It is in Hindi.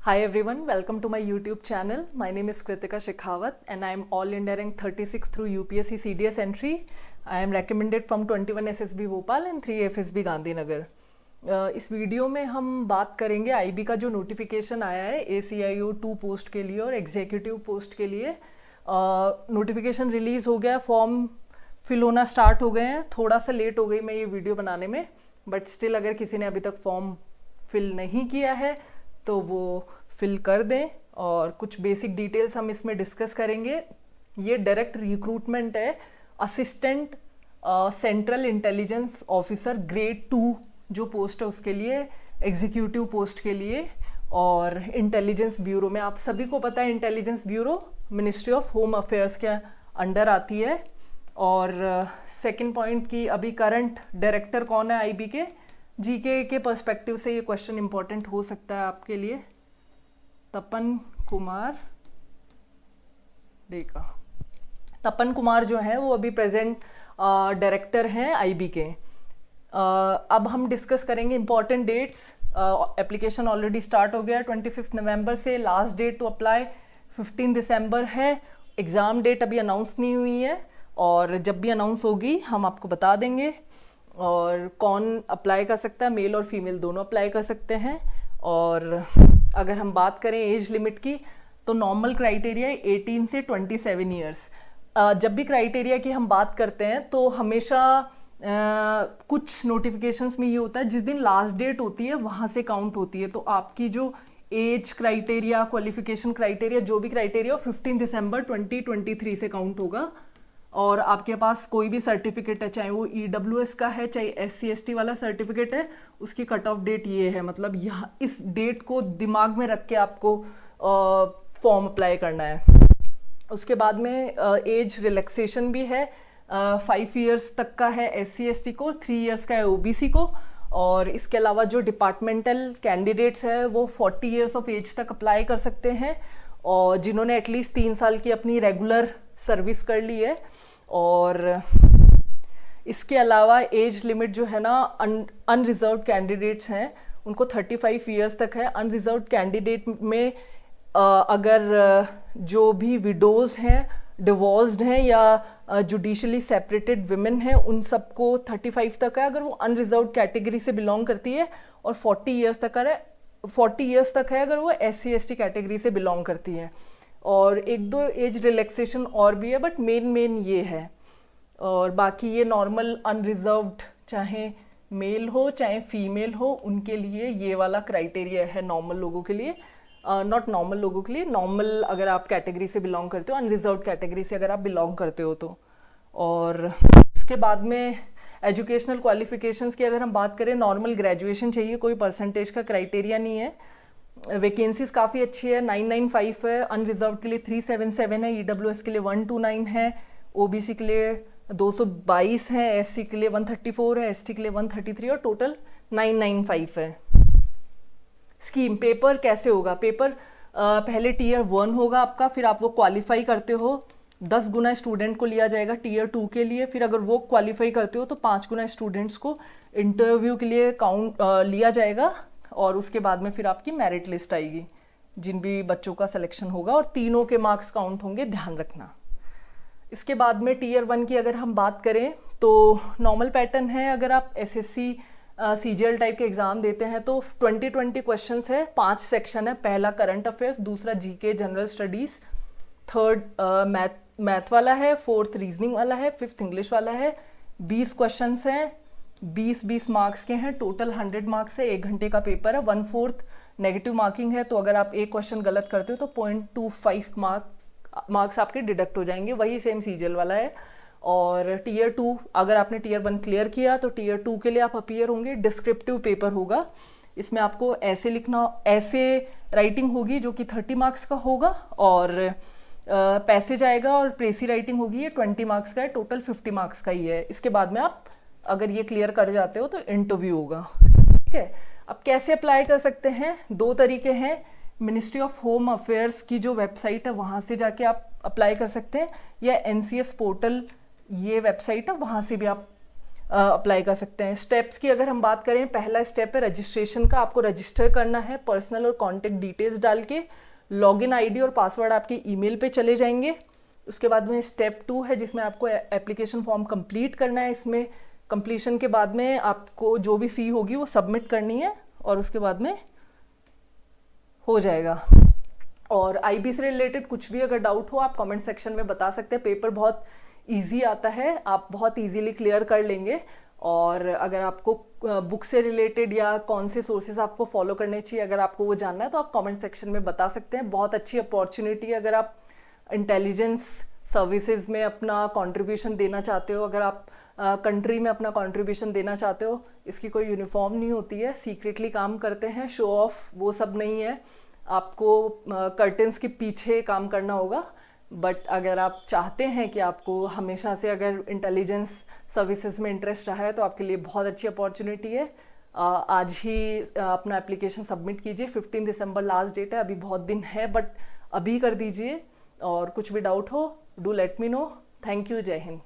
Hi everyone, welcome to my YouTube channel. My name is Kritika Shekhawat and I am All India Rank 36 through UPSC CDS entry. I am recommended from 21 SSB Bhopal and 3 FSB Gandhinagar. इस वीडियो में हम बात करेंगे आईबी का जो नोटिफिकेशन आया है ACIO 2 पोस्ट के लिए और एग्जीक्यूटिव पोस्ट के लिए. नोटिफिकेशन रिलीज़ हो गया, फॉर्म फिल होना स्टार्ट हो गए हैं. थोड़ा सा लेट हो गई मैं ये वीडियो बनाने में, बट स्टिल अगर किसी ने अभी तक फॉर्म फिल नहीं किया है तो वो फिल कर दें. और कुछ बेसिक डिटेल्स हम इसमें डिस्कस करेंगे. ये डायरेक्ट रिक्रूटमेंट है. Assistant central intelligence officer grade 2 जो पोस्ट है उसके लिए, एग्जीक्यूटिव पोस्ट के लिए. और इंटेलिजेंस ब्यूरो में, आप सभी को पता है intelligence bureau ministry of home affairs के अंडर आती है. और सेकंड पॉइंट की अभी करंट डायरेक्टर कौन है आईबी के, जीके के पर्सपेक्टिव से ये क्वेश्चन इंपॉर्टेंट हो सकता है आपके लिए. तपन कुमार डेका. तपन कुमार जो है वो अभी प्रेजेंट डायरेक्टर हैं आईबी के. अब हम डिस्कस करेंगे important dates. Application already start हो गया 25 नवंबर से. लास्ट डेट टू अप्लाई 15 दिसंबर है. एग्ज़ाम डेट अभी अनाउंस नहीं हुई है और जब भी अनाउंस होगी हम आपको बता देंगे. और कौन अप्लाई कर सकता है, मेल और फीमेल दोनों अप्लाई कर सकते हैं. और अगर हम बात करें एज लिमिट की तो नॉर्मल क्राइटेरिया 18 से 27 ईयर्स. जब भी क्राइटेरिया की हम बात करते हैं तो हमेशा कुछ नोटिफिकेशंस में ये होता है जिस दिन लास्ट डेट होती है वहाँ से काउंट होती है. तो आपकी जो एज क्राइटेरिया, क्वालिफिकेशन क्राइटेरिया, जो भी क्राइटेरिया 15 दिसंबर 2023 से काउंट होगा. और आपके पास कोई भी सर्टिफिकेट है, चाहे वो EWS का है, चाहे SC/ST वाला सर्टिफिकेट है, उसकी कट ऑफ डेट ये है. मतलब यहाँ इस डेट को दिमाग में रख के आपको फॉर्म अप्लाई करना है. उसके बाद में एज रिलैक्सेशन भी है. 5 इयर्स तक का है SC/ST को, 3 इयर्स का है OBC को. और इसके अलावा जो डिपार्टमेंटल कैंडिडेट्स है वो 40 इयर्स ऑफ एज तक अप्लाई कर सकते हैं, और जिन्होंने एटलीस्ट 3 साल की अपनी रेगुलर सर्विस कर ली है. और इसके अलावा एज लिमिट जो है ना, अनरिजर्व्ड कैंडिडेट्स हैं उनको 35 इयर्स तक है. अनरिजर्व्ड कैंडिडेट में अगर जो भी विडोज़ हैं, डिवोर्स्ड हैं या जुडिशली सेपरेटेड विमेन हैं, उन सबको 35 तक है अगर वो अनरिजर्व्ड कैटेगरी से बिलोंग करती है. और 40 इयर्स तक है अगर वो SC/ST कैटेगरी से बिलोंग करती है. और एक दो एज रिलैक्सेशन और भी है, बट मेन ये है. और बाकी ये नॉर्मल अनरिजर्व्ड चाहे मेल हो चाहे फीमेल हो, उनके लिए ये वाला क्राइटेरिया है नॉर्मल लोगों के लिए. नॉट नॉर्मल लोगों के लिए, नॉर्मल अगर आप कैटेगरी से बिलोंग करते हो, अनरिजर्व्ड कैटेगरी से अगर आप बिलोंग करते हो तो. और इसके बाद में एजुकेशनल क्वालिफिकेशंस की अगर हम बात करें, नॉर्मल ग्रेजुएशन चाहिए, कोई परसेंटेज का क्राइटेरिया नहीं है. वैकेंसीज काफ़ी अच्छी है. 995 है. अनरिजर्व के लिए 377 है. EWS के लिए 129 है. OBC के लिए 222 है. SC के लिए 134 है. ST के लिए 133 और टोटल 995 है. स्कीम पेपर कैसे होगा? पेपर पहले Tier 1 होगा आपका, फिर आप वो क्वालिफाई करते हो 10 गुना स्टूडेंट को लिया जाएगा Tier 2 के लिए. फिर अगर वो क्वालिफाई करते हो तो 5 गुना स्टूडेंट्स को इंटरव्यू के लिए काउंट लिया जाएगा. और उसके बाद में फिर आपकी मेरिट लिस्ट आएगी जिन भी बच्चों का सिलेक्शन होगा, और तीनों के मार्क्स काउंट होंगे, ध्यान रखना. इसके बाद में Tier 1 की अगर हम बात करें तो नॉर्मल पैटर्न है. अगर आप SSC CGL टाइप के एग्ज़ाम देते हैं तो 20 क्वेश्चंस है. 5 सेक्शन है. पहला करंट अफेयर्स, दूसरा GK general studies, third math वाला है, फोर्थ रीजनिंग वाला है, फिफ्थ इंग्लिश वाला है. 20 क्वेश्चंस हैं, 20 मार्क्स के हैं. टोटल 100 मार्क्स है. 1 घंटे का पेपर है. 1/4 नेगेटिव मार्किंग है. तो अगर आप एक क्वेश्चन गलत करते हो तो 0.25 मार्क्स आपके डिडक्ट हो जाएंगे. वही सेम CGL वाला है. और Tier 2 अगर आपने Tier 1 क्लियर किया तो Tier 2 के लिए आप अपीयर होंगे. डिस्क्रिप्टिव पेपर होगा. इसमें आपको ऐसे लिखना, ऐसे राइटिंग होगी जो कि 30 मार्क्स का होगा, और पैसेज आएगा, और प्रेसी राइटिंग होगी, ये 20 मार्क्स का है. टोटल 50 मार्क्स का ही है. इसके बाद में आप अगर ये क्लियर कर जाते हो तो इंटरव्यू होगा. ठीक है. अब कैसे अप्लाई कर सकते हैं? 2 तरीके हैं. मिनिस्ट्री ऑफ होम अफेयर्स की जो वेबसाइट है वहाँ से जाके आप अप्लाई कर सकते हैं, या NCS पोर्टल ये वेबसाइट है, वहाँ से भी आप अप्लाई कर सकते हैं। स्टेप्स की अगर हम बात करें, पहला स्टेप है रजिस्ट्रेशन का। आपको रजिस्टर करना है पर्सनल और कॉन्टेक्ट डिटेल्स डाल के। लॉगिन आईडी और पासवर्ड आपके ईमेल पे चले जाएंगे। उसके बाद में स्टेप 2 है जिसमें आपको एप्लीकेशन फॉर्म कंप्लीट करना है। इसमें कंप्लीशन के बाद में आपको जो भी फ़ी होगी वो सबमिट करनी है और उसके बाद में हो जाएगा। और आईबी से रिलेटेड कुछ भी अगर डाउट हो आप कमेंट सेक्शन में बता सकते हैं। पेपर बहुत इजी आता है, आप बहुत इजीली क्लियर कर लेंगे। और अगर आपको बुक से रिलेटेड या कौन से सोर्सेज आपको फॉलो करने चाहिए, अगर आपको वो जानना है तो आप कमेंट सेक्शन में बता सकते हैं। बहुत अच्छी अपॉर्चुनिटी है अगर आप इंटेलिजेंस सर्विसेज में अपना कंट्रीब्यूशन देना चाहते हो, अगर आप कंट्री में अपना कंट्रीब्यूशन देना चाहते हो। इसकी कोई यूनिफॉर्म नहीं होती है, सीक्रेटली काम करते हैं, शो ऑफ वो सब नहीं है। आपको कर्टन्स के पीछे काम करना होगा। बट अगर आप चाहते हैं कि आपको हमेशा से अगर इंटेलिजेंस सर्विसेज में इंटरेस्ट रहा है तो आपके लिए बहुत अच्छी अपॉर्चुनिटी है। आज ही अपना एप्लीकेशन सबमिट कीजिए। 15 दिसंबर लास्ट डेट है, अभी बहुत दिन है बट अभी कर दीजिए। और कुछ भी डाउट हो do let me know. Thank you, जय हिंद।